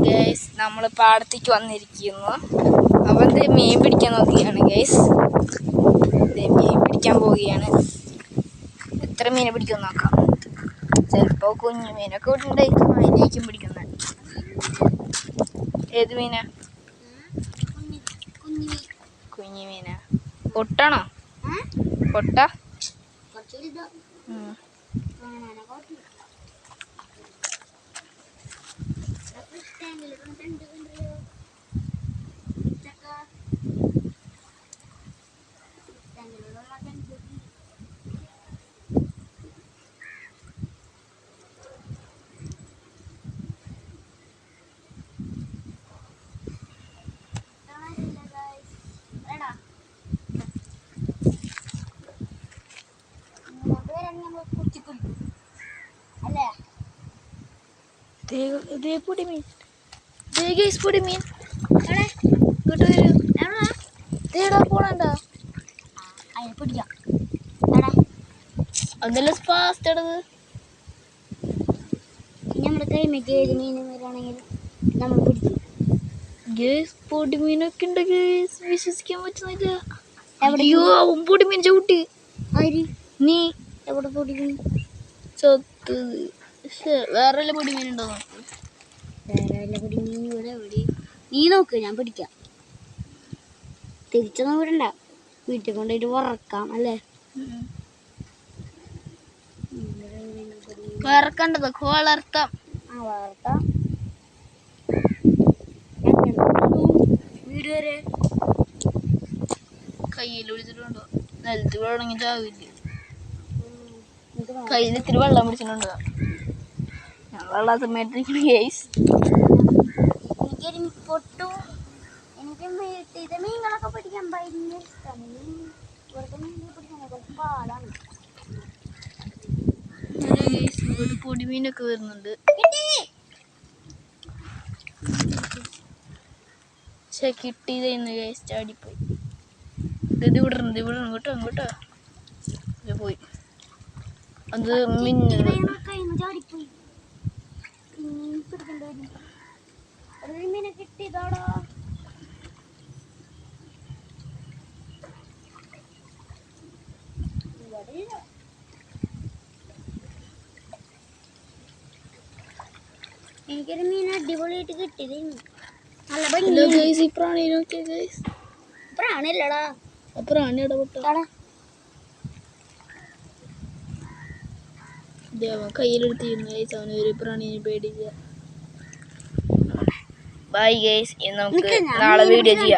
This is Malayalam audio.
ഗൈസ്, നമ്മൾ പാടത്തേക്ക് വന്നിരിക്കുന്നു. അവൻ മീൻ പിടിക്കാൻ നോക്കുകയാണ് ഗൈസ്. മീൻ പിടിക്കാൻ പോവുകയാണ്. എത്ര മീനെ പിടിക്കുമെന്ന് നോക്കാം. ചിലപ്പോൾ കുഞ്ഞു മീനൊക്കെ ഉണ്ടായിരിക്കും, അതിനേക്കും പിടിക്കുന്നത്. ഏത് മീനാ? കുഞ്ഞു മീനാ. പൊട്ടാണോ? പൊട്ട പൊടിമീൻ. പൊടിമീൻ ഇങ്ങോട്ട് വരൂ. പോണണ്ട പിടിക്കാം. അതെല്ലാം ഫാസ്റ്റ് ഇടത്. നമ്മുടെ കൈമയ്ക്ക് ഏത് മീൻ വരാണെങ്കിൽ നമ്മൾ പിടിക്കും. പൊടിമീനൊക്കെ ഉണ്ട് ഗേസ്, വിശ്വസിക്കാൻ പറ്റുന്നില്ല. എവിടെയോ പൊടിമീൻ ചവിട്ടി. നീ എവിടെ പൊടിമീൻ ചത്ത്? വേറെ വല്ല പൊടിമീൻ ഉണ്ടോ? വേറെ വല്ല പൊടിമീൻ ഇവിടെ എവിടെ? നീ നോക്ക്, ഞാൻ പിടിക്കാം. തിരിച്ചൊന്നും വിടണ്ട, വീട്ടിൽ കൊണ്ടുപോയിട്ട് വറക്കാം അല്ലേ? വറക്കണ്ടതൊക്കെ വളർത്താം. വളർത്താം. വീട് വരെ കയ്യിൽ പിടിച്ചിട്ടുണ്ടോ? നിലത്ത് വീണെങ്കിൽ ചാവില്ല. കയ്യിൽ ഇത്തിരി വെള്ളം പിടിച്ചിട്ടുണ്ടോ? ഞാൻ വെള്ളം സമയത്തിരിക്കണ കേസ്. എനിക്കൊരു പൊട്ടും എനിക്ക് വീട്ടിൽ മീനുകളൊക്കെ പിടിക്കാൻ ഭയങ്കര ഇഷ്ടമാണ്. ഇവിടുത്തെ മീൻ പിടിക്കാൻ പാടാണ്. പൊടിമീനൊക്കെ വരുന്നുണ്ട്. പക്ഷെ കിട്ടിയതെന്ന് കേസ് ചാടിപ്പോയി. ഇത് വിടരുന്നത് ഇങ്ങോട്ടോ അങ്ങോട്ടോ ഇത് പോയി. അത് മിന്നൽ ചാടിപ്പോയി. മീനെ കിട്ടിയതാടാ. എനിക്കൊരു മീൻ അടിപൊളിയായിട്ട് കിട്ടിയതായിരുന്നു. പ്രാണിയല്ലടാ, പ്രാണി ഇടപെട്ടാ കയ്യിലെടുത്തിരുന്നു ഗൈസ്. അവന് ഒരു പ്രാണിയെ പേടിയില്ല. ബൈ ഗൈസ്, നമുക്ക് നാളെ വീഡിയോ ചെയ്യാം.